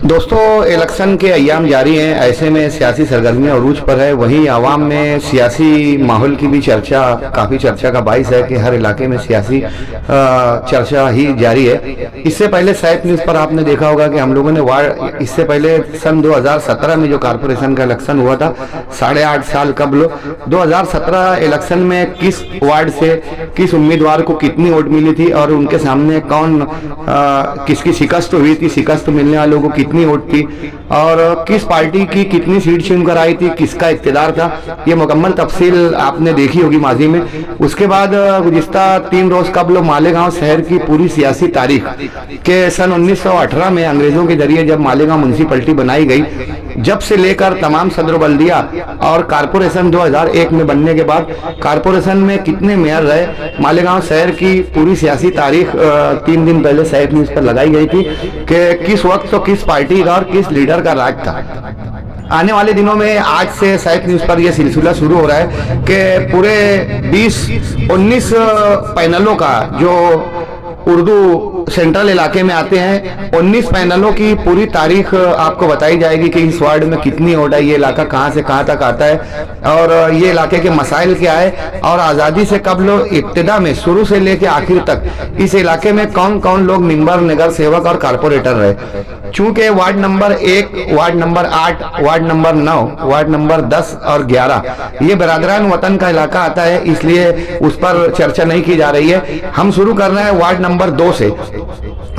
दोस्तों, इलेक्शन के अय्याम जारी हैं। ऐसे में सियासी सरगर्मियां उरूज पर है। वहीं आवाम में सियासी माहौल की भी चर्चा काफ़ी चर्चा का बाइस है कि हर इलाके में सियासी चर्चा ही जारी है। इससे पहले सैप न्यूज़ पर आपने देखा होगा कि हम लोगों ने वार्ड इससे पहले सन 2017 में जो कारपोरेशन का इलेक्शन हुआ था 8.5 साल कबल 2017 इलेक्शन में किस वार्ड से किस उम्मीदवार को कितनी वोट मिली थी और उनके सामने कौन किसकी शिकस्त हुई थी, शिकस्त मिलने वालों को कितनी वोट थी और किस पार्टी की कितनी सीट चुन कर आई थी, किसका इक़्तिदार था, ये मुकम्मल तफसील आपने देखी होगी माजी में। उसके बाद गुज़िश्ता 3 रोज कबल मालेगांव शहर की पूरी सियासी तारीख के सन 1918 में अंग्रेजों के जरिए जब मालेगांव म्यूनसिपलिटी बनाई गई, जब से लेकर तमाम सदर बल्दिया और कारपोरेशन 2001 में बनने के बाद कारपोरेशन में कितने मेयर रहे, मालेगांव शहर की पूरी सियासी तारीख 3 दिन पहले सैप न्यूज़ पर लगाई गई थी कि किस वक्त तो किस पार्टी का और किस लीडर का राज था। आने वाले दिनों में आज से सैप न्यूज़ पर यह सिलसिला शुरू हो रहा है कि पूरे 19 पैनलों का जो उर्दू सेंट्रल इलाके में आते हैं 19 पैनलों की पूरी तारीख आपको बताई जाएगी कि इस वार्ड में कितनी वोट है, ये इलाका कहां से कहां तक आता है और ये इलाके के मसाइल क्या है और आज़ादी से कबल इब्तिदा में शुरू से लेकर आखिर तक इस इलाके में कौन कौन लोग मेंबर, नगर सेवक और कारपोरेटर रहे। चूंकि ward number 1, ward number 8, ward number 9, ward number 10 और 11 ये बरादरान वतन का इलाका आता है, इसलिए उस पर चर्चा नहीं की जा रही है। हम शुरू कर रहे हैं वार्ड नंबर 2 से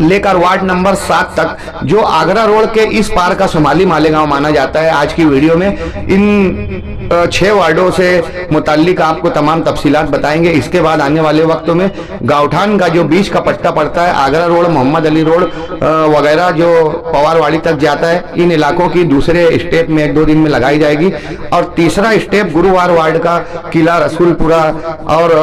लेकर वार्ड नंबर 7 तक, जो आगरा रोड के इस पार का शुमाली मालेगांव माना जाता है। आज की वीडियो में इन 6 वार्डों से मुताल्लिक आपको तमाम तफसीलात बताएंगे। इसके बाद आने वाले वक्तों में गावठान का जो बीच का पट्टा पड़ता है, आगरा रोड, मोहम्मद अली रोड वगैरह जो पवारवाड़ी तक जाता है, इन इलाकों की दूसरे स्टेप में 1-2 दिन में लगाई जाएगी और तीसरा स्टेप गुरुवार वार्ड का किला, रसूलपुरा और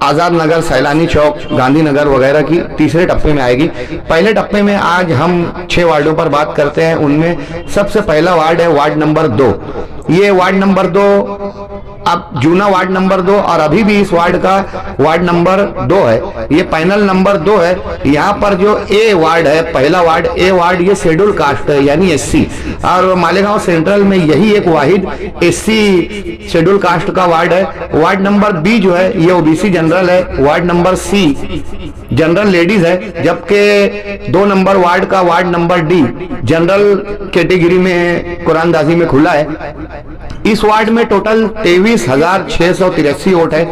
आजाद नगर, सैलानी चौक, गांधीनगर वगैरह की तीसरे टप्पे में आएगी। पहले टप्पे में आज हम 6 वार्डों पर बात करते हैं। उनमें सबसे पहला वार्ड है वार्ड नंबर 2। ये वार्ड नंबर 2 अब जूना वार्ड नंबर 2 और अभी भी इस वार्ड का वार्ड नंबर 2 है। ये पैनल नंबर 2 है। यहाँ पर जो ए वार्ड है, पहला वार्ड ए वार्ड, ये शेड्यूल कास्ट है यानी एससी, और मालेगांव सेंट्रल में यही एक वाहिद एससी शेड्यूल कास्ट का वार्ड है। वार्ड नंबर बी जो है ये ओबीसी जनरल है। Ward number C general ladies है, जबकि 2 नंबर वार्ड का ward number D general category में कुरानदाजी में खुला है। इस वार्ड में टोटल 23,683 वोट है।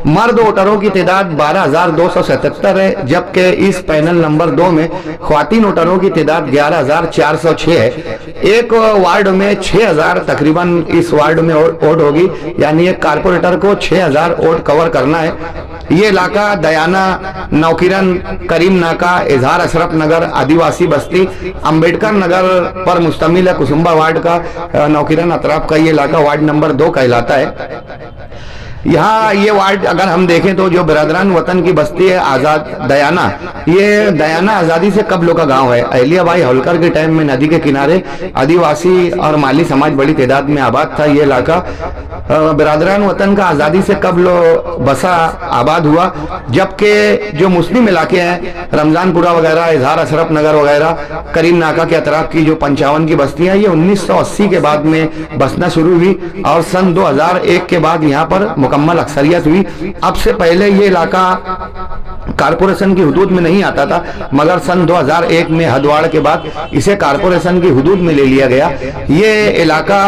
मर्द वोटरों की तादाद 12,277 है, जबकि इस पैनल नंबर 2 में ख्वातीन वोटरों की तादाद 11,406 है। एक वार्ड में 6,000 तकरीबन इस वार्ड में वोट होगी, यानी एक कारपोरेटर को 6,000 वोट कवर करना है। ये इलाका दयाना, नौकिरन, करीम नाका, इजहार अशरफ नगर, आदिवासी बस्ती, अंबेडकर नगर पर मुश्तमिल है। कुसुम्बा वार्ड का नौकिरन अतराफ का ये इलाका वार्ड नंबर 2 कहलाता है। यहाँ ये वार्ड अगर हम देखें तो जो बिरादरान वतन की बस्ती है आजाद दयाना, ये दयाना आज़ादी से कबल का गांव है। अहलिया भाई होलकर के टाइम में नदी के किनारे आदिवासी और माली समाज बड़ी तादाद में आबाद था। ये इलाका बिरादरान वतन का आज़ादी से कबल बसा आबाद हुआ, जबकि जो मुस्लिम इलाके हैं रमजानपुरा वगैरह, इजहार अशरफ नगर वगैरह, करीम नाका के अतराफ की जो 55 की बस्तियां, ये 1980 के बाद में बसना शुरू हुई और सन 2001 के बाद यहाँ पर मुकम्मल अक्सरियत हुई। अब से पहले ये इलाका कारपोरेशन की हुदूद में नहीं आता था, मगर सन 2001 में हदवाड़ के बाद इसे कारपोरेशन की हुदूद में ले लिया गया। ये इलाका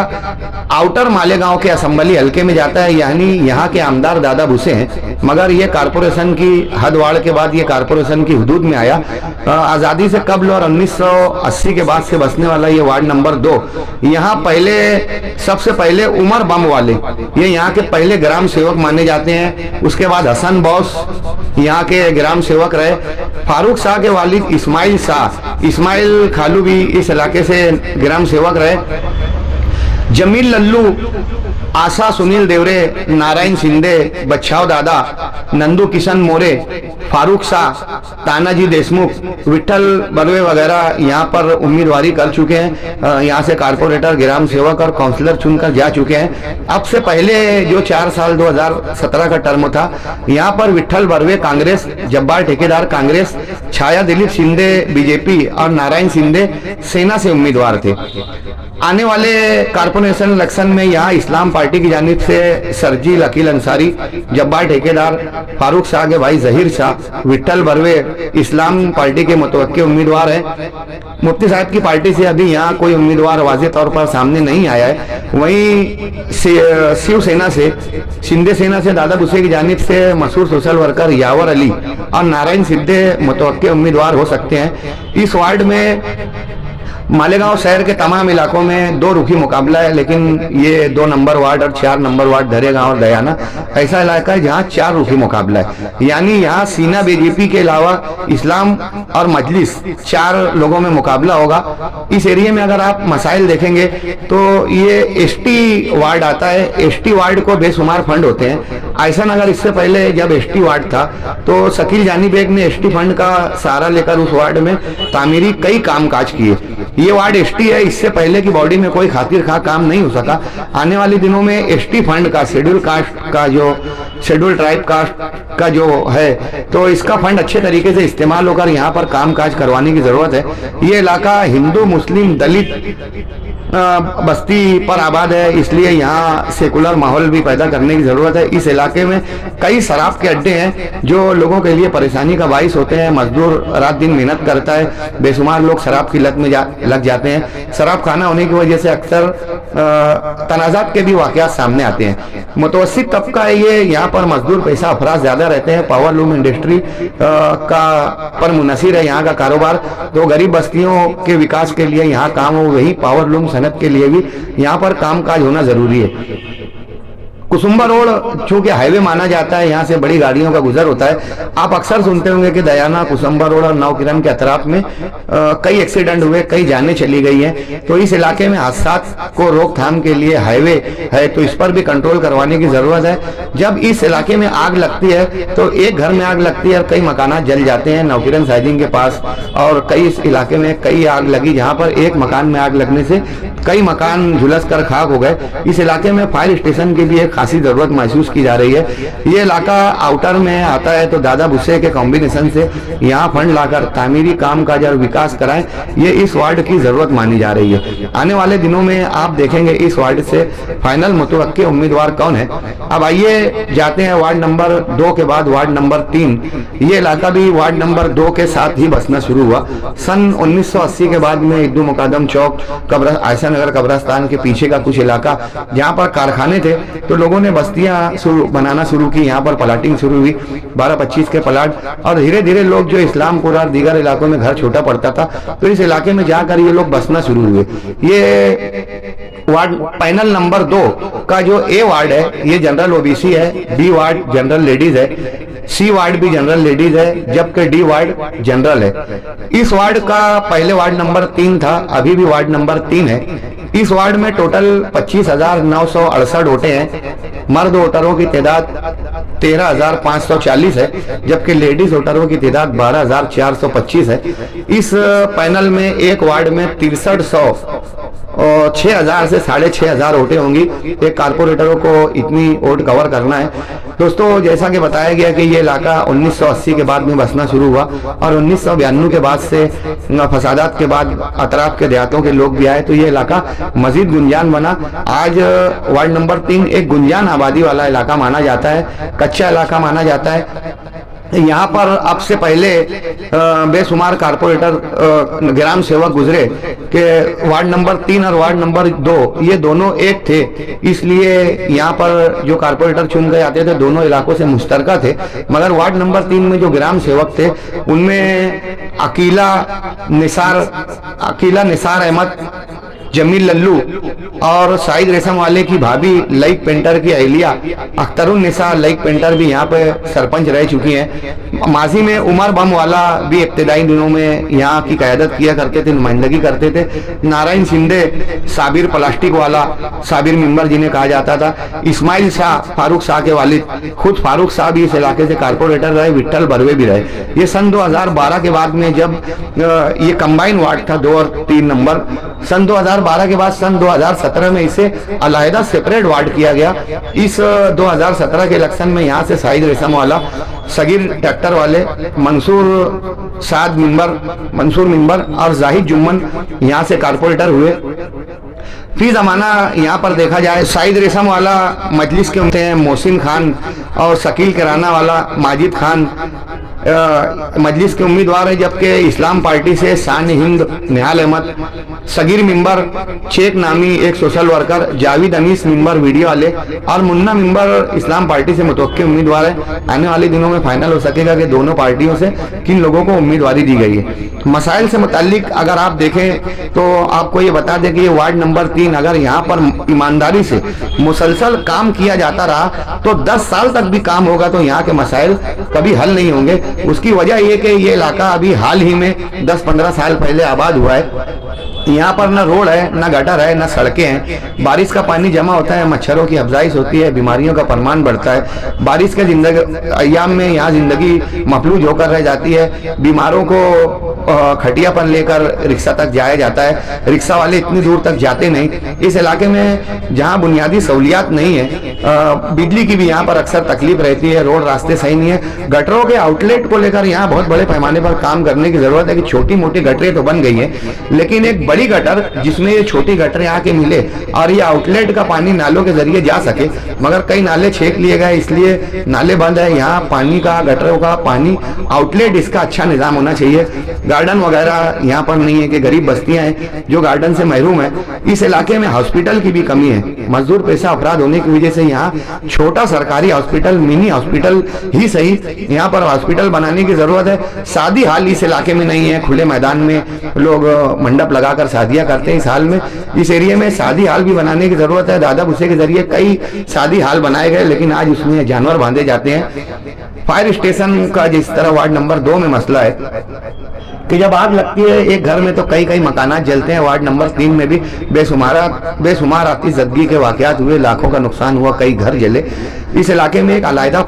आउटर मालेगांव के असेंबली हल्के में जाता है, यानी यहाँ के आमदार दादा भूसे हैं, मगर ये कारपोरेशन की हदवाड़ के बाद ये कारपोरेशन की हुदूद में आया। आज़ादी से कबल और 1980 के बाद से बसने वाला ये वार्ड नंबर 2। यहाँ पहले सबसे पहले उमर बम वाले ये यहाँ के पहले ग्राम सेवक माने जाते हैं। उसके बाद हसन बॉस यहाँ के ग्राम सेवक रहे। फारूक शाह के वालिद इस्माइल शाह, इस्माइल खालू भी इस इलाके से ग्राम सेवक रहे। जमील लल्लू, आशा सुनील देवरे, नारायण शिंदे, बच्छाव दादा, नंदू किशन मोरे, फारूक शाह, तानाजी देशमुख, विठल बर्वे वगैरह यहाँ पर उम्मीदवारी कर चुके हैं। यहाँ से कारपोरेटर, ग्राम सेवक और काउंसलर चुनकर जा चुके हैं। अब से पहले जो 4 साल 2017 का टर्म था, यहाँ पर विठल बर्वे कांग्रेस, जब्बार ठेकेदार कांग्रेस, छाया दिलीप शिंदे बीजेपी और नारायण शिंदे सेना से उम्मीदवार थे। आने वाले कारपोरेशन इलेक्शन में यहाँ इस्लाम पार्टी की जानिब से सरजील अकील अंसारी, जब्बार ठेकेदार, फारूक शाह के भाई जहीर शाह, विठल बर्वे इस्लाम पार्टी के मुतवक्किल उम्मीदवार हैं। मुफ्ती साहब की पार्टी से अभी यहाँ कोई उम्मीदवार वाज़ेह तौर पर सामने नहीं आया है। वहीं शिवसेना से, शिंदे सेना से दादा भुसे की जानिब से मशहूर सोशल वर्कर यावर अली और नारायण शिंदे मुतवक्किल उम्मीदवार हो सकते हैं। इस वार्ड में मालेगांव शहर के तमाम इलाकों में 2 रुखी मुकाबला है, लेकिन ये 2 नंबर वार्ड और 4 नंबर वार्ड दरेगांव और दयाना ऐसा इलाका है जहाँ 4 रुखी मुकाबला है। यानी यहाँ सीना बीजेपी के अलावा इस्लाम और मजलिस 4 लोगों में मुकाबला होगा। इस एरिया में अगर आप मसाइल देखेंगे तो ये एसटी वार्ड आता है। एसटी वार्ड को बेशुमार फंड होते हैं। ऐसा अगर इससे पहले जब एसटी वार्ड था तो शकील जानी बेग ने एसटी फंड का सहारा लेकर उस वार्ड में तामीरी कई कामकाज किए। ये वार्ड एसटी है, इससे पहले की बॉडी में कोई खातिर खा काम नहीं हो सका। आने वाले दिनों में एसटी फंड का, शेड्यूल कास्ट का, जो शेड्यूल ट्राइब कास्ट का जो है, तो इसका फंड अच्छे तरीके से इस्तेमाल होकर यहाँ पर काम काज करवाने की जरूरत है। ये इलाका हिंदू मुस्लिम दलित बस्ती पर आबाद है, इसलिए यहाँ सेकुलर माहौल भी पैदा करने की जरूरत है। इस इलाके में कई शराब के अड्डे हैं जो लोगों के लिए परेशानी का बाइस होते हैं। मजदूर रात दिन मेहनत करता है, बेशुमार लोग शराब की लत में लग जाते हैं। शराब खाना होने की वजह से अक्सर तनाजात के भी वाकयात सामने आते हैं। मुतवस्सित तबका है ये, यहाँ पर मजदूर पैसा अफराज ज्यादा रहते हैं। पावर लूम इंडस्ट्री का पर मुनसिर है यहाँ का कारोबार। तो गरीब बस्तियों के विकास के लिए यहाँ काम हो, वही पावर लूम सनत के लिए भी यहाँ पर काम काज होना जरूरी है। कुसुम्बा रोड चूंकि हाईवे माना जाता है, यहाँ से बड़ी गाड़ियों का गुजर होता है। आप अक्सर सुनते होंगे कि दयाना, कुसुम्बा रोड और नवकिरण के अतराफ में कई एक्सीडेंट हुए, कई जानें चली गई हैं। तो इस इलाके में हादसात को रोकथाम के लिए हाईवे है, तो इस पर भी कंट्रोल करवाने की जरूरत है। जब इस इलाके में आग लगती है तो एक घर में आग लगती है और कई मकान जल जाते हैं। नवकिरण साइजिंग के पास और कई इस इलाके में कई आग लगी, जहाँ पर एक मकान में आग लगने से कई मकान झुलस कर खाक हो गए। इस इलाके में फायर स्टेशन की भी एक खासी जरूरत महसूस की जा रही है। ये इलाका आउटर में आता है, तो दादा भुसे के कॉम्बिनेशन से यहाँ फंड लाकर तामीरी काम काज और विकास कराएं, ये इस वार्ड की जरूरत मानी जा रही है। आने वाले दिनों में आप देखेंगे इस वार्ड से फाइनल मुतवक्किल उम्मीदवार कौन है। अब आइए जाते हैं वार्ड नंबर 2 के बाद वार्ड नंबर 3। ये इलाका भी वार्ड नंबर 2 के साथ ही बसना शुरू हुआ। सन 1980 के बाद में इद्दू मुकादम चौक, आयशा नगर कब्रस्तान के पीछे का कुछ इलाका जहाँ पर कारखाने थे, तो लोगों ने बस्तियां बनाना शुरू की। यहाँ पर प्लाटिंग शुरू हुई, 12-25 के प्लाट, और धीरे धीरे लोग जो इस्लामपुर और दीगर इलाकों में घर छोटा पड़ता था, तो इस इलाके में जाकर ये लोग बसना शुरू हुए। ये वार्ड पैनल नंबर 2 का जो ए वार्ड है, ये जनरल ओबीसी है, बी वार्ड जनरल लेडीज है, सी वार्ड भी जनरल लेडीज है, जबकि डी वार्ड जनरल है। इस वार्ड का पहले वार्ड नंबर 3 था, अभी भी वार्ड नंबर 3 है। इस वार्ड में टोटल 25,968 वोटें हैं। मर्द वोटरों की तादाद 13,540 है, जबकि लेडीज वोटरों की तादाद 12,425 है। इस पैनल में एक वार्ड में 6300 और 6,000 से 6,500 वोटें होंगी। एक कारपोरेटरों को इतनी वोट कवर करना है। दोस्तों, जैसा कि बताया गया कि ये इलाका 1980 के बाद में बसना शुरू हुआ और 1992 के बाद से फसादात के बाद अतराफ के देहातों के लोग भी आए, तो ये इलाका मजीद गुंजान बना। आज वार्ड नंबर 3 एक गुंजान आबादी वाला इलाका माना जाता है, कच्चा इलाका माना जाता है। यहाँ पर अब से पहले बेशुमार कारपोरेटर ग्राम सेवक गुजरे कि वार्ड नंबर 3 और वार्ड नंबर 2 ये दोनों एक थे, इसलिए यहाँ पर जो कारपोरेटर चुन गए आते थे दोनों इलाकों से मुश्तरका थे। मगर वार्ड नंबर 3 में जो ग्राम सेवक थे उनमें अकीला निसार अहमद जमील लल्लू और साइद रेशम वाले की भाभी लाइक पेंटर की अहलिया अख्तरुन्निसा लाइक पेंटर भी यहाँ पे सरपंच रह चुकी हैं। माजी में उमर बम वाला भी इब्तदाई दिनों में यहाँ की क़यादत किया करते थे, नुमाइंदगी करते थे। नारायण शिंदे साबिर प्लास्टिक वाला, साबिर मिंबर जिन्हें कहा जाता था। इस्माइल शाह फारूक शाह के वालिद, खुद फारूक शाह भी इस इलाके से कारपोरेटर रहे, विट्ठल बरवे भी रहे। ये सन 2012 के बाद में जब ये कंबाइन वार्ड था 2 और 3 नंबर, सन 2012 के बाद सन 2017 में इसे अलहदा सेपरेट वार्ड किया गया। इस 2017 के इलेक्शन में यहाँ से साइद रेशम वाला, सगीर ट्रैक्टर वाले, मंसूर मिंबर और जाहिद जुम्मन यहाँ से कारपोरेटर हुए। फी जमाना यहाँ पर देखा जाए साइद रेशम वाला मजलिस के होते हैं मोहसिन खान और शकील किराना वाला माजिद खान मजलिस के उम्मीदवार है, जबकि इस्लाम पार्टी से शान हिंद निहाल अहमद, सगीर मिंबर शेख नामी एक social worker, Javed Anis member video वाले और मुन्ना मिंबर इस्लाम पार्टी से मुतवक्किल उम्मीदवार है। आने वाले दिनों में फाइनल हो सकेगा कि दोनों पार्टियों से किन लोगों को उम्मीदवारी दी गई है। मसाइल से मुताल्लिक अगर आप देखें तो आपको ये बता दें कि ये वार्ड नंबर 3 अगर यहाँ पर ईमानदारी से मुसलसल काम किया जाता रहा तो 10 साल तक भी काम होगा तो यहाँ के मसाइल कभी हल नहीं होंगे। उसकी वजह यह कि ये इलाका अभी हाल ही में 10-15 साल पहले आबाद हुआ है। यहाँ पर न रोड है, न गटर है, न सड़कें हैं। बारिश का पानी जमा होता है, मच्छरों की अफजाइश होती है, बीमारियों का परमान बढ़ता है। बारिश के अयाम में यहाँ जिंदगी मफलूज होकर रह जाती है। बीमारों को खटिया पर लेकर रिक्शा तक जाया जाता है, रिक्शा वाले इतनी दूर तक जाते नहीं। इस इलाके में जहाँ बुनियादी सहूलियात नहीं है, बिजली की भी यहाँ पर अक्सर तकलीफ रहती है, रोड रास्ते सही नहीं है। गटरों के आउटलेट को लेकर यहाँ बहुत बड़े पैमाने पर काम करने की जरूरत है कि छोटी मोटी गटरें तो बन गई है, लेकिन एक बड़ी गटर जिसमें ये छोटी गटरें आके मिले और ये आउटलेट का पानी नालों के जरिए जा सके, मगर कई नाले छेक लिए गए इसलिए नाले बंद है। यहाँ पानी का, गटरों का पानी आउटलेट, इसका अच्छा निजाम होना चाहिए। गार्डन वगैरह यहाँ पर नहीं है कि गरीब बस्तियां हैं जो गार्डन से महरूम है। इस इलाके में हॉस्पिटल की भी कमी है। मजदूर पेशा अफराद होने की वजह से यहाँ छोटा सरकारी हॉस्पिटल, मिनी हॉस्पिटल ही सही, यहाँ पर हॉस्पिटल बनाने की जरूरत है। शादी हाल इस इलाके में नहीं है, खुले मैदान में लोग मंडप लगाकर शादियां करते हैं। इस हाल में इस एरिया में शादी हाल भी बनाने की जरूरत है। दादा भूसे के जरिए कई शादी हाल बनाए गए, लेकिन आज उसमें जानवर बांधे जाते हैं। फायर स्टेशन का जिस तरह वार्ड नंबर 2 में मसला है कि जब आग लगती है एक घर में तो कई कई मकानात जलते हैं। वार्ड नंबर 3 में भी बेशुमार आतिशज़दगी के वाकयात हुए, लाखों का नुकसान हुआ, कई घर जले। इस इलाके में एक अलहदा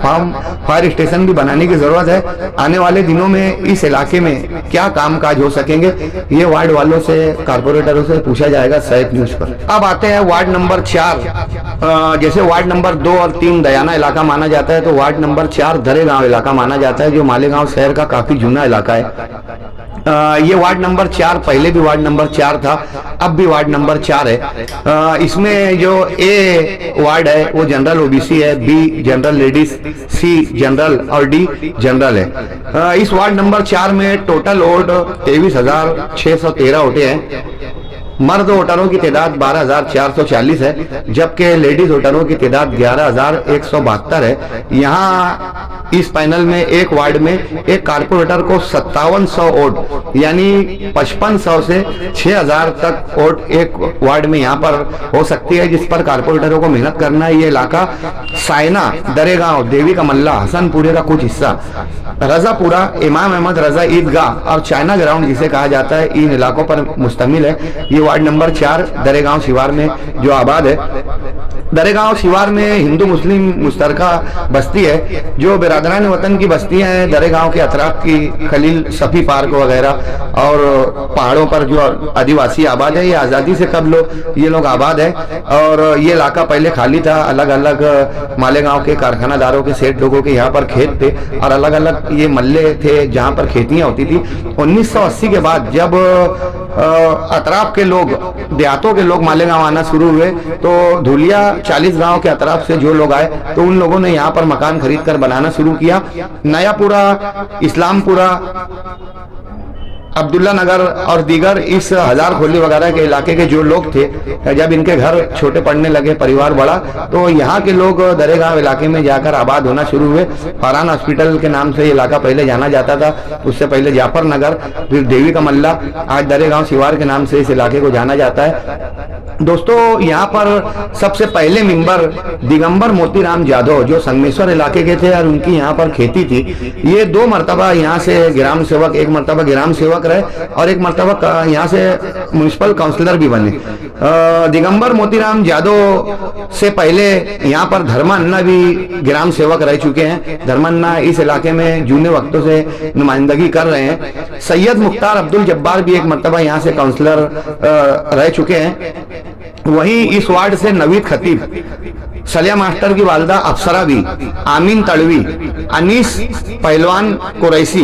फायर स्टेशन भी बनाने की जरूरत है। आने वाले दिनों में इस इलाके में क्या काम काज हो सकेंगे, ये वार्ड वालों से, कारपोरेटरों से पूछा जाएगा सैफ न्यूज पर। अब आते हैं वार्ड नंबर 4। जैसे वार्ड नंबर 2 और 3 दयाना इलाका माना जाता है, तो वार्ड नंबर 4 दरेगांव इलाका माना जाता है, जो मालेगांव शहर का काफी जूना इलाका है। ये वार्ड नंबर 4 पहले भी वार्ड नंबर 4 था, अब भी वार्ड नंबर 4 है। इसमें जो ए वार्ड है वो जनरल ओबीसी है, बी जनरल लेडीज, सी जनरल और डी जनरल है। इस वार्ड नंबर 4 में टोटल वोट 23,613 वोटे हैं। मर्द वोटरों की तादाद 12,440 है, जबकि लेडीज वोटरों की तादाद 11,172 है। यहाँ इस पैनल में एक वार्ड में एक कारपोरेटर को 5700 वोट यानी 5500 से 6000 तक वोट एक वार्ड में यहाँ पर हो सकती है, जिस पर कारपोरेटरों को मेहनत करना है। ये इलाका साइना, दरेगांव, देवी का मल्ला, हसनपुरे का कुछ हिस्सा, रजापुरा, इमाम अहमद रजा ईदगाह और चाइना ग्राउंड जिसे कहा जाता है, इन इलाकों पर मुश्तमिल है। ये वार्ड नंबर 4 दरेगांव शिवार में जो आबाद है। दरेगांव शिवार में हिंदू मुस्लिम मुश्तरका बस्ती है, जो बिरादरान वतन की बस्तियां हैं। दरेगांव के अतराफ की खलील सफी पार्क वगैरह और पहाड़ों पर जो आदिवासी आबाद है, ये आज़ादी से कबल ये लोग आबाद है। और ये इलाका पहले खाली था, अलग अलग मालेगांव के कारखानादारों के, सेठ लोगों के यहाँ पर खेत थे और अलग अलग ये मल्ले थे जहाँ पर खेतियाँ होती थी। 1980 के बाद जब अतराफ के लोग, देहातों के लोग मालेगांव आना शुरू हुए, तो धुलिया 40 गांव के अतराफ से जो लोग आए तो उन लोगों ने यहाँ पर मकान खरीद कर बनाना शुरू किया। नयापुरा, इस्लामपुरा, अब्दुल्ला नगर और दीगर इस हजार खोली वगैरह के इलाके के जो लोग थे, जब इनके घर छोटे पड़ने लगे, परिवार बड़ा, तो यहाँ के लोग दरेगांव इलाके में जाकर आबाद होना शुरू हुए। फरहान हॉस्पिटल के नाम से ये इलाका पहले जाना जाता था, उससे पहले जाफर नगर, फिर देवी का मल्ला, आज दरेगांव सिवार के नाम से इस इलाके को जाना जाता है। दोस्तों, यहाँ पर सबसे पहले मेंबर दिगंबर मोतीराम जाधव जो संगमेश्वर इलाके के थे और उनकी यहाँ पर खेती थी, ये 2 मरतबा यहाँ से ग्राम सेवक, एक मरतबा ग्राम सेवक रहे और एक मरतबा यहाँ से म्युनिसिपल काउंसलर भी बने। दिगंबर मोतीराम जाधव से पहले यहाँ पर धर्मान्ना भी ग्राम सेवक रह चुके हैं। धर्मान्ना इस इलाके में जूने वक्तों से नुमाइंदगी कर रहे हैं। सैयद मुख्तार अब्दुल जब्बार भी एक मरतबा यहाँ से काउंसलर रह चुके हैं। वहीं इस वार्ड से नवीद खतीब, सलिया मास्टर की वालदा अफसरा भी, आमीन तड़वी, अनीस पहलवान कुरैसी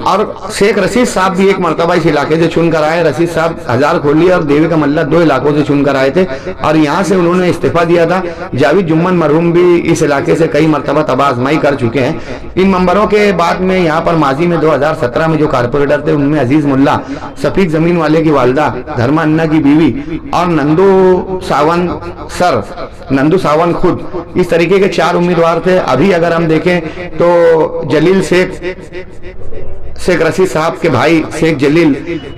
और शेख रशीद साहब भी एक मरतबा इस इलाके से चुनकर आए। रशीद साहब हजार खोली और देवी का मल्ला 2 इलाकों से चुनकर आए थे और यहाँ से उन्होंने इस्तीफा दिया था। जावेद जुम्मन मरहूम भी इस इलाके से कई मरतबा तबाह आजमाई कर चुके हैं। इन मेंबरों के बाद में यहाँ पर माजी में 2017 में जो कारपोरेटर थे उनमें अजीज मुल्ला, सफीक जमीन वाले की वालदा, धर्मा अन्ना की बीवी और नंदू सावन खुद, इस तरीके के 4 उम्मीदवार थे। अभी अगर हम देखें तो जलील शेख रशीद साहब के भाई शेख जलील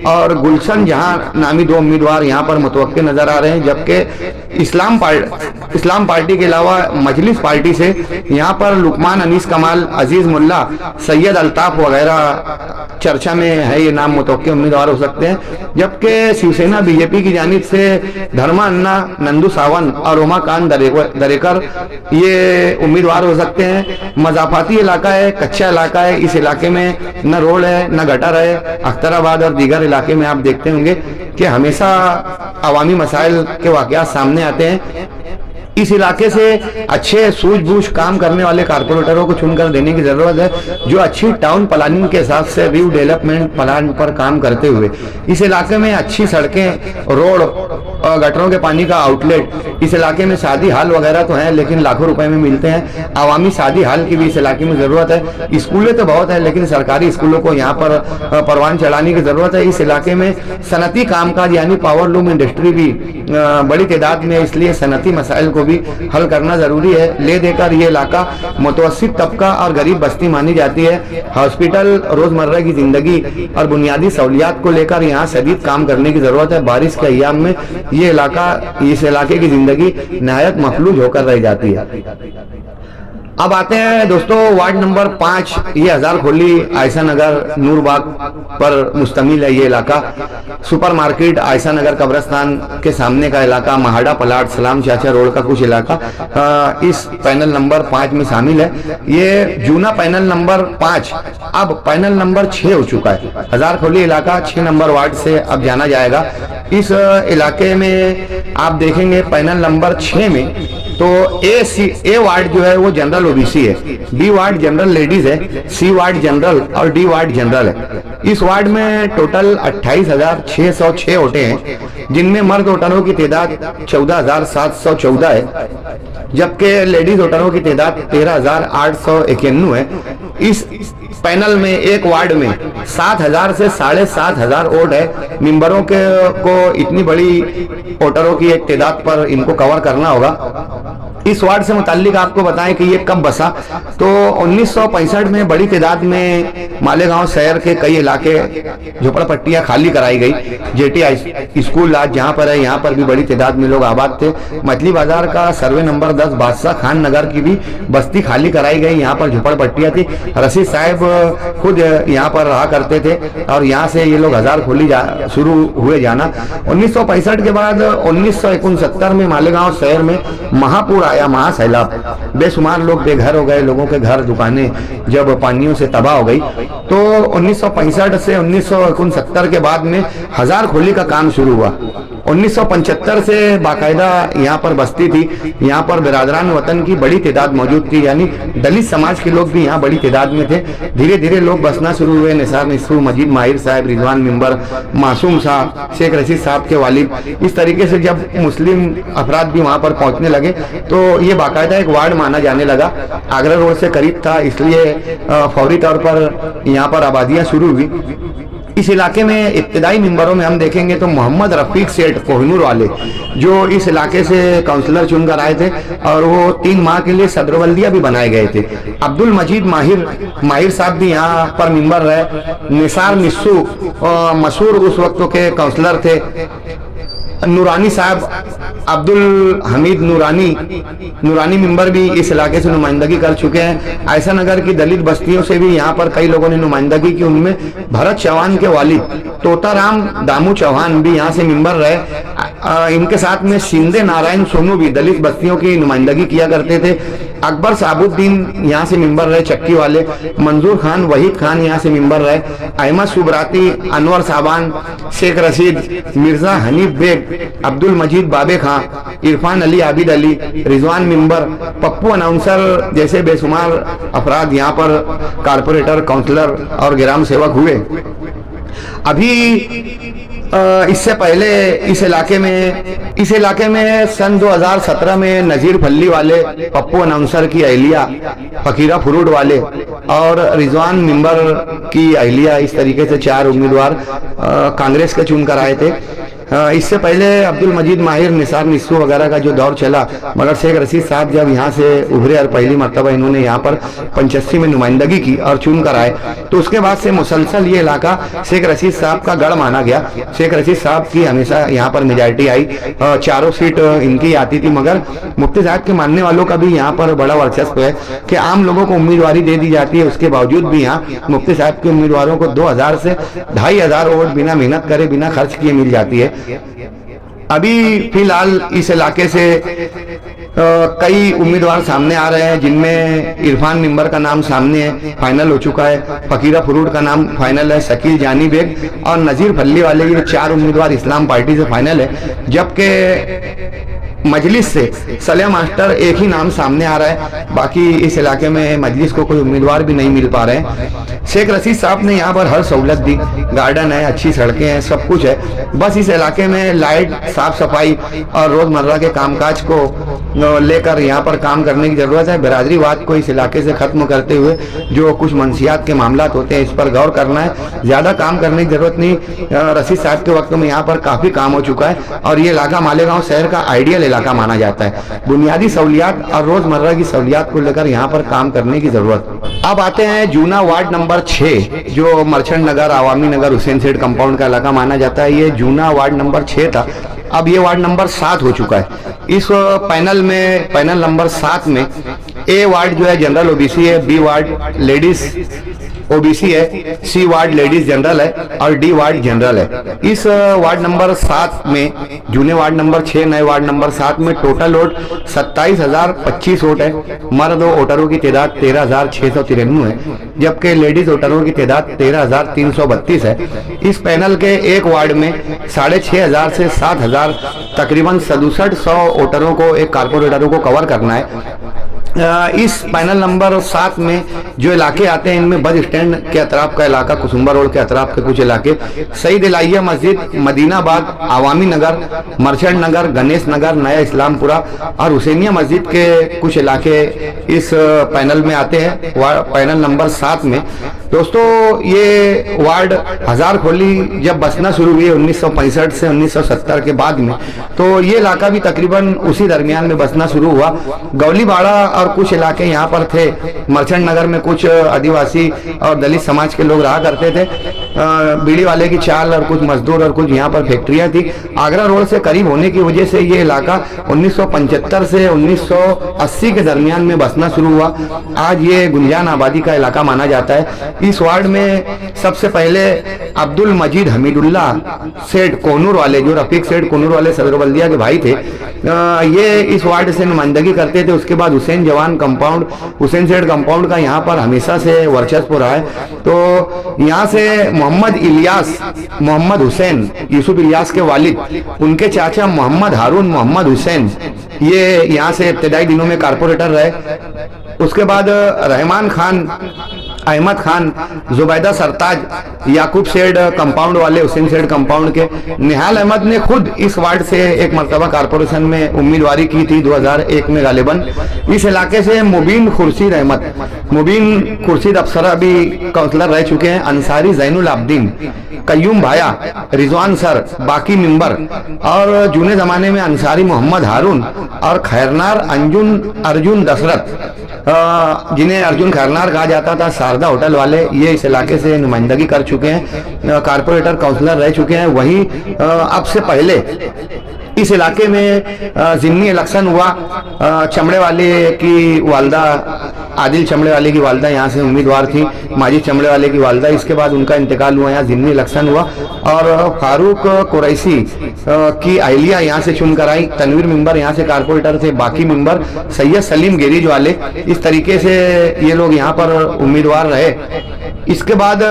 और गुलशन जहां नामी 2 उम्मीदवार यहाँ पर मुतवक्के नजर आ रहे हैं, जबकि इस्लाम पार्टी के अलावा मजलिस पार्टी से यहाँ पर लुकमान अनीस कमाल, अजीज मुल्ला, सैयद अल्ताफ वगैरह चर्चा में है, ये नाम मुतवक्के उम्मीदवार हो सकते हैं। जबकि शिवसेना बीजेपी की जानिब से धर्मा अन्ना, नंदू सावन और उमाकांत दरेकर ये उम्मीदवार हो सकते हैं। मजाफाती इलाका है, कच्चा इलाका है, इस इलाके में न रोड है न गटर है। अख्तराबाद और दीगर इलाके में आप देखते होंगे कि हमेशा अवामी मसाइल के वाकयात सामने आते हैं। इस इलाके से अच्छे सूझबूझ काम करने वाले कारपोरेटरों को चुनकर देने की जरूरत है, जो अच्छी टाउन प्लानिंग के हिसाब से री डेवलपमेंट प्लान पर काम करते हुए इस इलाके में अच्छी सड़कें, रोड और गटरों के पानी का आउटलेट, इस इलाके में शादी हाल वगैरह तो है लेकिन लाखों रुपए में मिलते हैं। आवामी शादी हाल की भी इस इलाके में जरूरत है। स्कूलें तो बहुत है लेकिन सरकारी स्कूलों को यहाँ पर परवान चढ़ाने की जरूरत है। इस इलाके में सनती कामकाज यानी पावर लूम इंडस्ट्री भी बड़ी तादाद में, इसलिए सनती मसाइल को भी हल करना जरूरी है। ले देकर ये इलाका मुतवस्सित तबका और गरीब बस्ती मानी जाती है। हॉस्पिटल, रोजमर्रा की जिंदगी और बुनियादी सहूलियात को लेकर यहाँ शदीद काम करने की जरूरत है। बारिश के अय्याम में ये इलाका, इस इलाके की जिंदगी नहायत मफलूज होकर रह जाती है। अब आते हैं दोस्तों वार्ड नंबर 5, ये हजार खोली आयशा नगर नूरबाग पर मुश्तमिल है। ये इलाका सुपर मार्केट, आयशा नगर कब्रस्तान के सामने का इलाका, महाड़ा पलाट, सलाम चाचा रोड का कुछ इलाका इस पैनल नंबर 5 में शामिल है। ये जूना पैनल नंबर 5 अब पैनल नंबर 6 हो चुका है। हजार खोली इलाका 6 नंबर वार्ड से अब जाना जाएगा। इस इलाके में आप देखेंगे पैनल नंबर 6 में तो ए वार्ड जो है वो जनरल ओबीसी है, बी वार्ड जनरल लेडीज है, सी वार्ड जनरल और डी वार्ड जनरल है। इस वार्ड में टोटल 28,606 वोटें हैं, जिनमें मर्द वोटरों की तादाद 14,714 है, जबकि लेडीज वोटरों की तादाद 13,891 है। इस पैनल में एक वार्ड में 7,000 से 7,500 वोट है। मेंबरों के को इतनी बड़ी वोटरों की एक तादाद पर इनको कवर करना होगा। इस वार्ड से मुताल्लिक आपको बताएं कि ये कब बसा, तो 1965 में बड़ी तादाद में मालेगांव शहर के कई इलाके झोपड़पट्टियां खाली कराई गई। जेटी स्कूल आज जहां पर है, यहाँ पर भी बड़ी तादाद में लोग आबाद थे। मछली बाजार का सर्वे नंबर 10 बादशाह खान नगर की भी बस्ती खाली कराई गई, यहाँ पर झोपड़पट्टियां थी। रशीद साहब खुद यहाँ पर रहा करते थे और यहाँ से ये लोग हजार खोली शुरू हुए जाना। 1965 के बाद 1969 में मालेगांव शहर में महापुर आया, महासैलाब, बेशुमार लोग बेघर हो गए, लोगों के घर दुकानें जब पानियों से तबाह हो गई। तो 1965 से 1969 के बाद में हजार खोली का काम शुरू हुआ। 1975 से बाकायदा यहाँ पर बस्ती थी, यहाँ पर बिरादरान वतन की बड़ी तादाद मौजूद थी, यानी दलित समाज के लोग भी यहाँ बड़ी तादाद में थे। धीरे धीरे लोग बसना शुरू हुए। निसार निस्फू, मजीद माहिर साहब, रिजवान मेंबर, मासूम साहब, शेख रशीद साहब के वालिद, इस तरीके से जब मुस्लिम अफराद भी वहाँ पर पहुँचने लगे तो ये बाकायदा एक वार्ड माना जाने लगा। आगरा रोड से करीब था, इसलिए फौरी तौर पर यहाँ पर आबादियाँ शुरू हुई। इस इलाके में इब्तदाई मेंबरों में हम देखेंगे तो मोहम्मद रफीक सेठ कोहिनूर वाले, जो इस इलाके से काउंसलर चुनकर आए थे और वो 3 माह के लिए सदर बल्दिया भी बनाए गए थे। अब्दुल मजीद माहिर साहब भी यहाँ पर मेंबर रहे। निसार निस्सू मशहूर उस वक्त के काउंसलर थे। नूरानी साहब, अब्दुल हमीद नूरानी मेंबर भी इस इलाके से नुमाइंदगी कर चुके हैं। ऐसा नगर की दलित बस्तियों से भी यहाँ पर कई लोगों ने नुमाइंदगी की। उनमें भरत चौहान के वालिद तोताराम दामू चौहान भी यहाँ से मेंबर रहे। इनके साथ में शिंदे नारायण सोनू भी दलित बस्तियों की नुमाइंदगी किया करते थे। अकबर साबुद्दीन यहाँ से मेंबर रहे चक्की वाले। मंजूर खान वहीद खान यहाँ से मेंबर रहे। अहमद सुबराती, अनवर साबान, शेख रशीद, मिर्जा हनीफ बेग, अब्दुल मजीद बाबे खां, इरफान अली आबिद अली, रिजवान मेंबर, पप्पू अनाउंसर जैसे बेशुमार अफराद यहाँ पर कारपोरेटर, काउंसलर और ग्राम सेवक हुए। अभी इससे पहले इस इलाके में सन 2017 में नजीर फल्ली वाले, पप्पू अनाउंसर की अहलिया, फकीरा फ्रूट वाले और रिजवान मेंबर की अहलिया, इस तरीके से 4 उम्मीदवार कांग्रेस के चुनकर आए थे। इससे पहले अब्दुल मजीद माहिर, निसार निस्सू वगैरह का जो दौर चला, मगर शेख रशीद साहब जब यहाँ से उभरे और पहली मर्तबा इन्होंने यहाँ पर 85 में नुमाइंदगी की और चुन कर आए, तो उसके बाद से मुसलसल ये इलाका शेख रशीद साहब का गढ़ माना गया। शेख रशीद साहब की हमेशा यहाँ पर मेजॉरिटी आई, 4 सीट इनकी आती थी। मगर मुफ्ती साहब के मानने वालों का भी यहाँ पर बड़ा वर्चस्व है कि आम लोगों को उम्मीदवारी दे दी जाती है, उसके बावजूद भी यहाँ मुफ्ती साहब के उम्मीदवारों को 2000 से 2500 वोट बिना मेहनत करे, बिना खर्च किए मिल जाती है। अभी फिलहाल इस इलाके से कई उम्मीदवार सामने आ रहे हैं, जिनमें इरफान मेंबर का नाम सामने है, फाइनल हो चुका है। फकीरा फ्रूट का नाम फाइनल है। शकील जानी बेग और नजीर फल्ली वाले, ये 4 उम्मीदवार इस्लाम पार्टी से फाइनल है। जबकि मजलिस से सलेह मास्टर एक ही नाम सामने आ रहा है। बाकी इस इलाके में मजलिस को कोई उम्मीदवार भी नहीं मिल पा रहे हैं। शेख रशीद साहब ने यहाँ पर हर सहूलत दी, गार्डन है, अच्छी सड़कें हैं, सब कुछ है। बस इस इलाके में लाइट, साफ सफाई और रोजमर्रा के कामकाज को लेकर यहाँ पर काम करने की जरूरत है। बिरादरीवाद को इस इलाके से खत्म करते हुए जो कुछ मंशियात के मामला होते हैं, इस पर गौर करना है। ज्यादा काम करने की जरूरत नहीं। रशीद साहब के वक्त में यहाँ पर काफी काम हो चुका है और ये इलाका मालेगांव शहर का आइडियल इलाका माना जाता है। बुनियादी सहूलियात और रोजमर्रा की सहूलियात को लेकर यहाँ पर काम करने की जरूरत। अब आते हैं जूना वार्ड नंबर 6, जो मर्चेंट नगर, आवामी नगर, हुसैन सेठ कंपाउंड का इलाका माना जाता है। ये जूना वार्ड नंबर 6 था, अब ये वार्ड नंबर 7 हो चुका है। इस पैनल नंबर 7 में ए वार्ड जो है जनरल ओबीसी है, बी वार्ड लेडीज ओबीसी है, सी वार्ड लेडीज जनरल है और डी वार्ड जनरल है। इस वार्ड नंबर 7 में, जूने वार्ड नंबर 6 नए वार्ड नंबर 7 में टोटल वोट 27,025 वोट है। मर्द वोटरों की तादाद 13,693 है, जबकि लेडीज वोटरों की तादाद 13,332 है। इस पैनल के एक वार्ड में 6,500 से 7,000 तकरीबन 6700 वोटरों को, एक कारपोरेटरों को कवर करना है। इस पैनल नंबर 7 में जो इलाके आते हैं, इनमें बस स्टैंड के अतराफ का इलाका, कुसुम्बा रोड के अतराफ के कुछ इलाके, सईद इलाहिया मस्जिद, मदीनाबाद, आवामी नगर, मर्चेंट नगर, गणेश नगर, नया इस्लामपुरा और हुसैनिया मस्जिद के कुछ इलाके इस पैनल में आते हैं, पैनल नंबर 7 में। दोस्तों, ये वार्ड हजार खोली जब बसना शुरू हुई 1965 से 1970 के बाद में, तो ये इलाका भी तकरीबन उसी दरमियान में बसना शुरू हुआ। गौलीबाड़ा और कुछ इलाके यहाँ पर थे। मर्चेंट नगर में कुछ आदिवासी और दलित समाज के लोग रहा करते थे। बीड़ी वाले की चाल और कुछ मजदूर और कुछ यहाँ पर फैक्ट्रियां थी। आगरा रोड से करीब होने की वजह से ये इलाका 1975 से 1980 के दरमियान में बसना शुरू हुआ। आज ये गुंजान आबादी का इलाका माना जाता है। इस वार्ड में सबसे पहले अब्दुल मजीद हमीदुल्ला सेठ कोनूर वाले, जो रफीक सेठ कोनूर वाले सदर बल्दिया के भाई थे, ये इस वार्ड से नुमाइंदगी करते थे। उसके बाद हुसैन जवान कंपाउंड, हुसैन सेठ कंपाउंड का यहाँ पर हमेशा से वर्चस्व रहा है। तो यहाँ से मोहम्मद इलियास, मोहम्मद हुसैन, यूसुफ इलियास के वालिद, उनके चाचा मोहम्मद हारून मोहम्मद हुसैन, ये यहाँ से इब्तदाई दिनों में कारपोरेटर रहे। उसके बाद रहमान खान, अहमद खान, जुबैदा सरताज, याकूब सेठ कंपाउंड वाले, हुसैन सेठ कंपाउंड के, निहाल अहमद ने खुद इस वार्ड से एक मरतबा कारपोरेशन में उम्मीदवारी की थी 2001 में गालिबन। इस इलाके से मुबीन खुर्शीद अहमद, मुबीन खुर्शीद अफसरा भी काउंसलर रह चुके हैं। अंसारी जैनुल आबदीन, कयूम भाया, रिजवान सर, बाकी मिंबर और जूने जमाने में अंसारी मोहम्मद हारून और खैरनार अर्जुन दशरथ, जिन्हें अर्जुन खैरनार कहा जाता था, शारदा होटल वाले, ये इस इलाके से नुमाइंदगी कर चुके हैं, कारपोरेटर काउंसलर रह चुके हैं। वहीं अब से पहले इस इलाके में जिमनी इलेक्शन हुआ, चमड़े वाले की वालदा, आदिल चमड़े वाले की वालदा यहाँ से उम्मीदवार थी, माजिद चमड़े वाले की वालदा, इसके बाद उनका इंतकाल हुआ, यहाँ जिमनी इलेक्शन हुआ और फारूक कुरैशी की अहलिया यहाँ से चुनकर आई, तनवीर मिंबर यहाँ से कारपोरेटर थे, बाकी मिंबर सैयद सलीम गेरीज वाले, इस तरीके से ये लोग यहाँ पर उम्मीदवार रहे। इसके बाद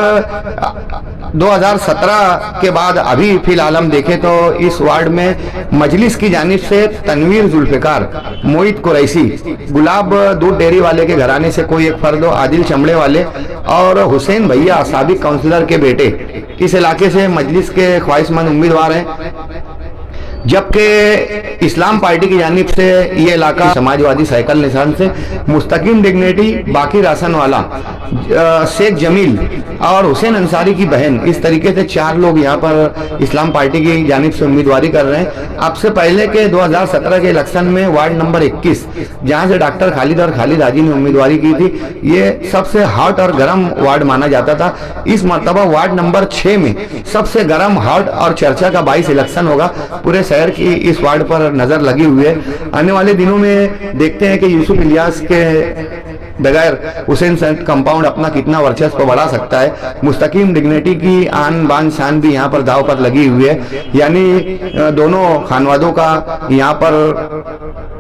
2017 के बाद अभी फिलहाल हम देखें तो इस वार्ड में मजलिस की जानिब से तनवीर जुल्फिकार, मोहित कुरैशी, गुलाब दूध डेयरी वाले के घराने से कोई एक फर्द हो, आदिल चमड़े वाले और हुसैन भैया साबिक काउंसलर के बेटे इस इलाके से मजलिस के ख्वाहिशमंद उम्मीदवार हैं। जबकि इस्लाम पार्टी की जानिब से ये इलाका समाजवादी साइकिल निशान से मुस्तकीम डिग्निटी, बाकी रासन वाला, शेख जमील और हुसैन अंसारी की बहन, इस तरीके से 4 लोग यहाँ पर इस्लाम पार्टी की जानिब से उम्मीदवारी कर रहे हैं। अब से पहले के 2017 के इलेक्शन में वार्ड नंबर 21 जहाँ से डॉक्टर खालिद और खालिद हाजी ने उम्मीदवारी की थी, ये सबसे हॉट और गर्म वार्ड माना जाता था। इस मरतबा वार्ड नंबर 6 में सबसे गर्म, हॉट और चर्चा का 22 इलेक्शन होगा। पूरे शहर की इस वार्ड पर नजर लगी हुई है। आने वाले दिनों में देखते हैं कि यूसुफ इलियास के बगैर हुसैन सेंट कंपाउंड अपना कितना वर्चस्व बढ़ा सकता है। मुस्तकीम डिग्निटी की आन बान शान भी यहाँ पर दाव पर लगी हुई है, यानी दोनों खानवादों का यहाँ पर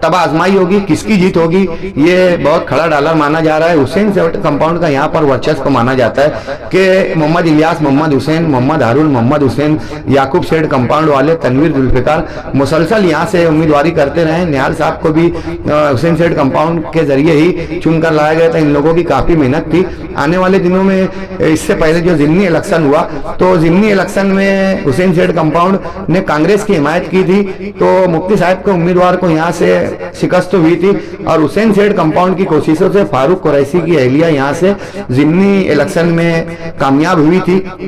तब आजमाई होगी, किसकी जीत होगी ये बहुत खड़ा डालर माना जा रहा है। हुसैन सेठ कंपाउंड का यहाँ पर वर्चस्व माना जाता है कि मोहम्मद इलियास, मोहम्मद हुसैन, मोहम्मद हारून, मोहम्मद हुसैन, याकूब सेठ कंपाउंड वाले, तनवीर जुल्फिकार मुसलसल यहाँ से उम्मीदवारी करते रहे। निहाल साहब को भी हुसैन सेठ कंपाउंड के जरिए ही चुनकर लाया गया था। इन लोगों की काफी मेहनत थी। आने वाले दिनों में, इससे पहले जो जिमनी इलेक्शन हुआ तो जिमनी इलेक्शन में हुसैन सेठ कंपाउंड ने कांग्रेस की हिमायत की थी, तो मुफ्ती साहब के उम्मीदवार को यहाँ से शिकस्त तो हुई थी और हुसैन सेठ कंपाउंड की कोशिशों से फारूक कुरैशी की अहलिया यहाँ से जिमनी इलेक्शन में कामयाब हुई थी।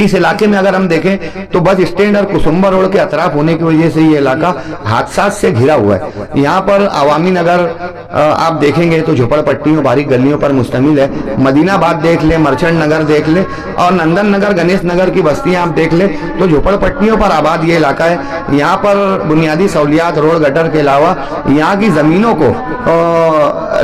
इस इलाके में अगर हम देखें तो बस स्टैंड और कुसुम्बा रोड के अतराफ होने की वजह से ये इलाका हादसा से घिरा हुआ है। यहाँ पर अवामी नगर आप देखेंगे तो झोपड़पट्टियों, बारीक गलियों पर मुश्तमिल है। मदीनाबाद देख ले, मर्चेंट नगर देख ले और नंदन नगर, गणेश नगर की बस्तियां आप देख ले तो झोपड़पट्टियों पर आबाद ये इलाका है। यहाँ पर बुनियादी सहूलियात, रोड गटर के अलावा यहाँ की जमीनों को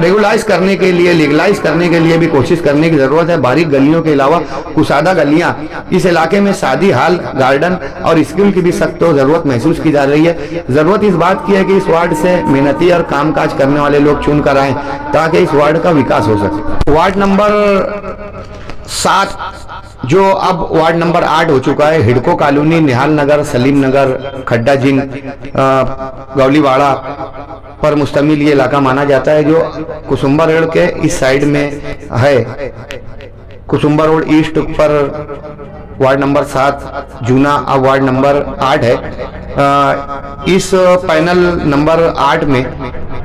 रेगुलाइज करने के लिए, लीगलाइज करने के लिए भी कोशिश करने की जरूरत है। बारीक गलियों के अलावा कुसादा गलियां, इस इलाके में शादी हाल, गार्डन और स्कूल की भी सख्त जरूरत महसूस की जा रही है। जरूरत इस बात की है कि इस वार्ड से मेहनती और कामकाज करने वाले लोग चुन कर आए ताकि इस वार्ड का विकास हो सके। वार्ड नंबर 7 जो अब वार्ड नंबर 8 हो चुका है, हिडको कॉलोनी, निहाल नगर, सलीम नगर, खड्डा जिन, गौलीवाड़ा पर मुश्तमिल ये इलाका माना जाता है, जो कुसुम्बा रोड के इस साइड में है। कुसुम्बा रोड ईस्ट पर वार्ड नंबर 7 जूना अब वार्ड नंबर 8 है। इस पैनल नंबर 8 में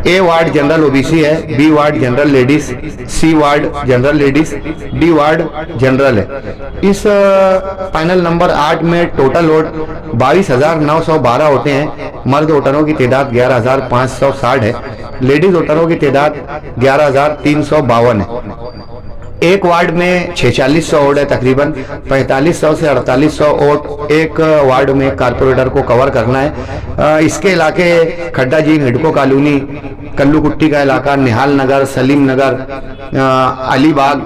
ए वार्ड जनरल ओबीसी है, B ward general ladies, C ward general ladies, D ward general है। इस पैनल नंबर 8 में टोटल वोट 22,912 होते हैं। मर्द वोटरों की तादाद 11,560 है, लेडीज वोटरों की तादाद 11,352 है। एक वार्ड में 4600 वोट है, तकरीबन 4500 से 4800 वोट एक वार्ड में कारपोरेटर को कवर करना है। इसके इलाके खड्डा जीन, हिडको कॉलोनी, कल्लू कुट्टी का इलाका, निहाल नगर, सलीम नगर, अलीबाग,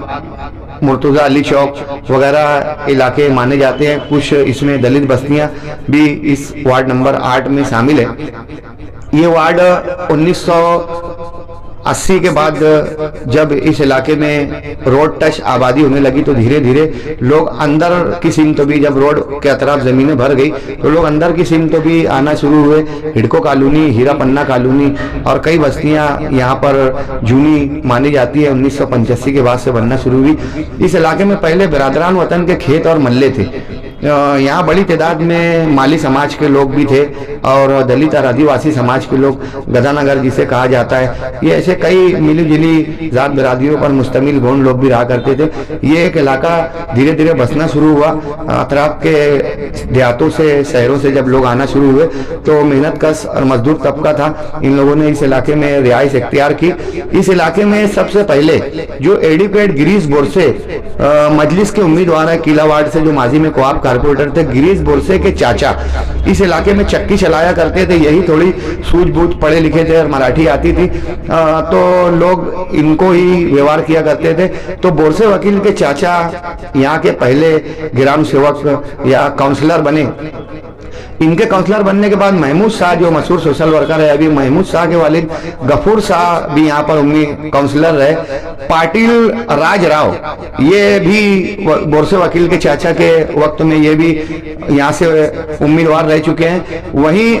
मुर्तुजा अली चौक वगैरह इलाके माने जाते हैं। कुछ इसमें दलित बस्तियां भी इस वार्ड नंबर 8 में शामिल है। ये वार्ड 1980 के बाद जब इस इलाके में रोड टच आबादी होने लगी तो धीरे धीरे लोग अंदर की सिमत भी, जब रोड के अतराफ जमीनें भर गई तो लोग अंदर की सिमत भी आना शुरू हुए। हिडको कॉलोनी, हीरा पन्ना कॉलोनी और कई बस्तियां यहाँ पर जूनी मानी जाती है, 1985 के बाद से बनना शुरू हुई। इस इलाके में पहले बिरादरान वतन के खेत और मल्ले थे। यहाँ बड़ी तादाद में माली समाज के लोग भी थे और दलित और आदिवासी समाज के लोग, गजानगर जिसे कहा जाता है, ये ऐसे कई मिली जुली जात बिरादरियों पर मुश्तमिल गोंड लोग भी रहा करते थे। ये एक इलाका धीरे धीरे बसना शुरू हुआ। अतराफ के देहातों से, शहरों से जब लोग आना शुरू हुए तो मेहनत कश और मजदूर तबका था, इन लोगों ने इस इलाके में रिहाइश इख्तियार की। इस इलाके में सबसे पहले जो एडवोकेट गिरीश बोरसे मजलिस के उम्मीदवार है किला वार्ड से, जो माजी में कोआप कारपोरेटर थे, गिरीश बोरसे के चाचा इस इलाके में चक्की चलाया करते थे। यही थोड़ी सूझबूझ, पढ़े लिखे थे और मराठी आती थी, तो लोग इनको ही व्यवहार किया करते थे। तो बोरसे वकील के चाचा यहाँ के पहले ग्राम सेवक या काउंसलर बने। इनके काउंसलर बनने के बाद महमूद शाह जो मशहूर सोशल वर्कर है, अभी महमूद शाह के वालिद गफूर शाह भी यहाँ पर काउंसलर रहे। पाटिल राज राव, ये भी बोरसे वकील के चाचा के वक्त में ये भी यहाँ से उम्मीदवार रह चुके हैं। वहीं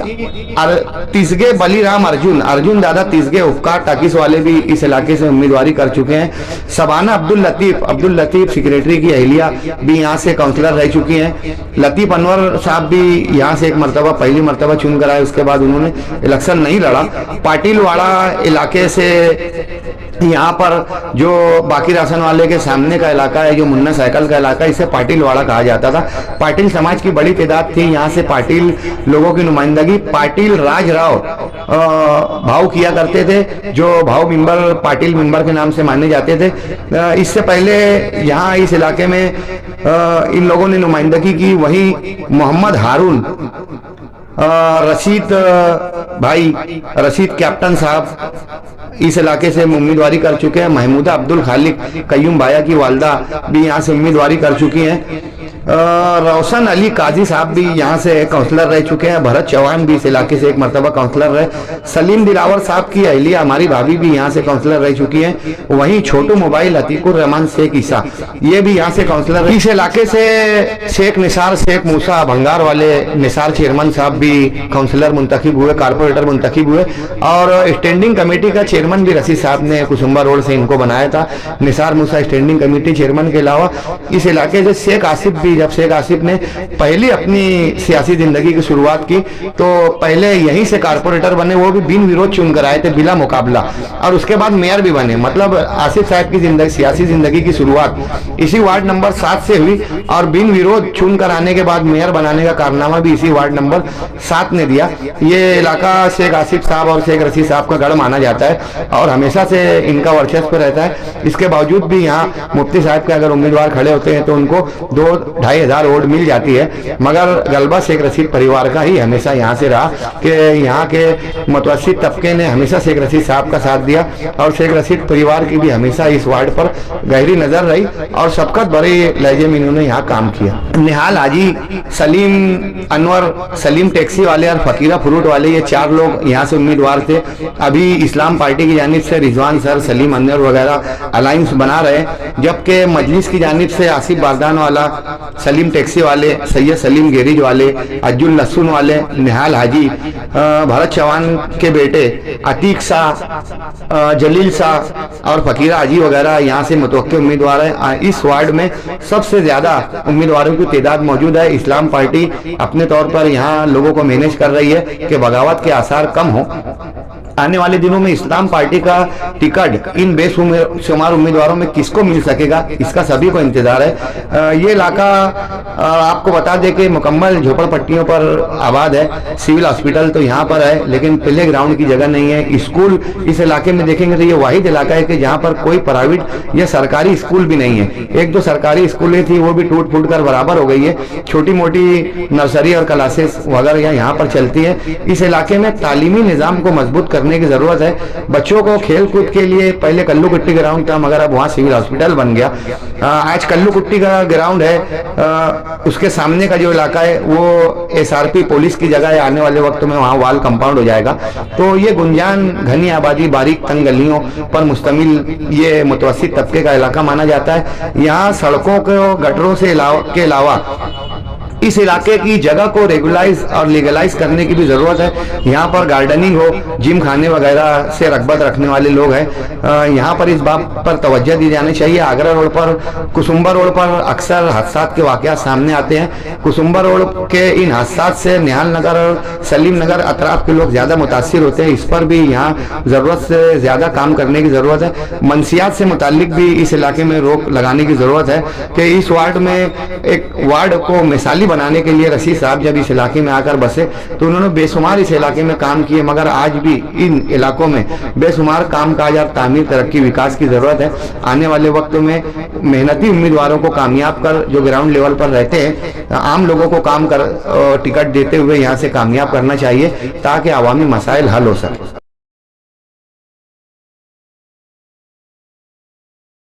तिसगे बलीराम अर्जुन दादा तिसगे उपकार टाकिस वाले भी इस इलाके से उम्मीदवारी कर चुके हैं। सबाना अब्दुल लतीफ सेक्रेटरी की अहलिया भी यहाँ से काउंसलर रह चुकी हैं। लतीफ अनवर साहब भी यहाँ से एक मरतबा, पहली मरतबा चुन कर आए, उसके बाद उन्होंने इलेक्शन नहीं लड़ा। पाटिलवाड़ा इलाके से यहाँ पर जो बाकी राशन वाले के सामने का इलाका है, जो मुन्ना साइकिल का इलाका, इसे पाटिलवाड़ा कहा जाता था। पाटिल समाज की बड़ी तादाद थी। यहाँ से पाटिल लोगों की नुमाइंदगी पाटिल राज राव भाव किया करते थे, जो भाव मिंबर पाटिल मिंबर के नाम से माने जाते थे। इससे पहले यहाँ इस इलाके में इन लोगों ने नुमाइंदगी की। वहीं मोहम्मद हारून, रशीद कैप्टन साहब इस इलाके से उम्मीदवारी कर चुके हैं। महमूदा अब्दुल खालिक कयूम बाया की वालदा भी यहाँ से उम्मीदवारी कर चुकी हैं। रोशन अली काजी साहब भी यहाँ से काउंसलर रह चुके हैं। भरत चौहान भी इस इलाके से एक मरतबा काउंसलर रहे। सलीम दिलावर साहब की अहलिया हमारी भाभी भी यहाँ से काउंसलर रह चुकी हैं। वहीं छोटू मोबाइल अतीकुर रहमान शेख ईसा, ये भी यहाँ से काउंसलर रहे। इस इलाके से शेख निसार शेख मूसा भंगार वाले निसार चेयरमैन साहब भी काउंसलर मुंतखब हुए, कारपोरेटर मुंतखब हुए। और स्टैंडिंग कमेटी का चेयरमैन भी रशीद साहब ने कुसुम्बा रोड से इनको बनाया था। निसार मूसा स्टैंडिंग कमेटी चेयरमैन के अलावा इस इलाके से शेख आसिफ भी, जब शेख आसिफ ने पहली अपनी सियासी जिंदगी की शुरुआत की तो पहले यहीं से कारपोरेटर बने, वो भी बिन विरोध चुनकर आए थे, बिला मुकाबला, और उसके बाद मेयर भी बने। मतलब आसिफ साहब की सियासी जिंदगी की शुरुआत इसी वार्ड नंबर 7 से हुई और बिन विरोध चुनकर आने के बाद मेयर बनाने का कारनामा भी इसी वार्ड नंबर 7 ने दिया। ये इलाका शेख आसिफ साहब और शेख रशीद साहब का गढ़ माना जाता है और हमेशा से इनका वर्चस्व रहता है। इसके बावजूद भी यहाँ मुफ्ती साहब के अगर उम्मीदवार खड़े होते हैं तो उनको 2-2.5 हजार वोट मिल जाती है, मगर गलबा शेख रशीद परिवार का ही हमेशा यहाँ से रहा कि यहाँ के मुतवस्सित तबके ने हमेशा शेख रशीद साहब का साथ दिया और शेख रशीद परिवार की भी हमेशा इस वार्ड पर गहरी नजर रही और सबकत बड़े लहजे में इन्होंने यहाँ काम किया। निहाल हाजी, सलीम अनवर, सलीम टैक्सी वाले और फकीरा फ्रूट वाले, ये 4 लोग यहाँ से उम्मीदवार थे। अभी इस्लाम पार्टी की जानिब से रिजवान सर, सलीम अनवर वगैरह अलायंस बना रहे, जबकि मजलिस की जानिब से आसिफ बारदान वाला, सलीम टैक्सी वाले, सैयद सलीम गेरिज वाले, अज्जुल लहसुन वाले, निहाल हाजी, भरत चौहान के बेटे अतीक शाह, जलील शाह और फकीरा हाजी वगैरह यहाँ से मुतवक्किल उम्मीदवार है। इस वार्ड में सबसे ज्यादा उम्मीदवारों की तादाद मौजूद है। इस्लाम पार्टी अपने तौर पर यहाँ लोगों को मैनेज कर रही है कि बगावत के आसार कम हो। आने वाले दिनों में इस्लाम पार्टी का टिकट इन बेशुमार उम्मीदवारों में किसको मिल सकेगा, इसका सभी को इंतजार है। ये इलाका आपको बता दें कि मुकम्मल झोपड़पट्टियों पर आबाद है। सिविल हॉस्पिटल तो यहाँ पर है लेकिन प्ले ग्राउंड की जगह नहीं है। स्कूल इस इलाके में देखेंगे तो ये वाहिद इलाका है कि जहाँ पर कोई प्राइवेट या सरकारी स्कूल भी नहीं है। 1-2 सरकारी स्कूलें थी, वो भी टूट फूट कर बराबर हो गई है। छोटी मोटी नर्सरी और क्लासेस वगैरह यहाँ पर चलती है। इस इलाके में तालीमी निज़ाम को मजबूत करने की जरूरत है। बच्चों को खेल कूद के लिए पहले कल्लू कुट्टी ग्राउंड था, मगर अब वहाँ सिविल हॉस्पिटल बन गया। आज कल्लू कुट्टी का ग्राउंड है, उसके सामने का जो इलाका है वो SRP पुलिस की जगह है। आने वाले वक्त में वहाँ वाल कंपाउंड हो जाएगा। तो ये गुंजान, घनी आबादी, बारीक तंग गलियों पर मुश्तमिल ये मुतवस्सित तबके का इलाका माना जाता है। यहाँ सड़कों को गटरों से के अलावा इस इलाके की जगह को रेगुलाइज और लीगलाइज करने की भी जरूरत है। यहाँ पर गार्डनिंग हो, जिम खाने वगैरह से रगबत रखने वाले लोग हैं, यहाँ पर इस बात पर तवज्जो दी जानी चाहिए। आगरा रोड पर, कुसुम्बा रोड पर अक्सर हादसात के वाकयात सामने आते हैं। कुसुम्बा रोड के इन हादसात से निहाल नगर और सलीम नगर अतराफ के लोग ज्यादा मुतासिर होते हैं। इस पर भी यहाँ जरूरत से ज्यादा काम करने की जरूरत है। मंशियात से मुतालिक भी इस इलाके में रोक लगाने की जरूरत है कि इस वार्ड में, एक वार्ड को मिसाली बनाने के लिए रशीद साहब जब इस इलाके में आकर बसे तो उन्होंने बेशुमार इस इलाके में काम किए, मगर आज भी इन इलाकों में बेशुमार काम काज और तामीर, तरक्की, विकास की जरूरत है। आने वाले वक्त में मेहनती उम्मीदवारों को कामयाब कर, जो ग्राउंड लेवल पर रहते हैं, आम लोगों को काम कर टिकट देते हुए यहाँ से कामयाब करना चाहिए ताकि अवामी मसाइल हल हो सके।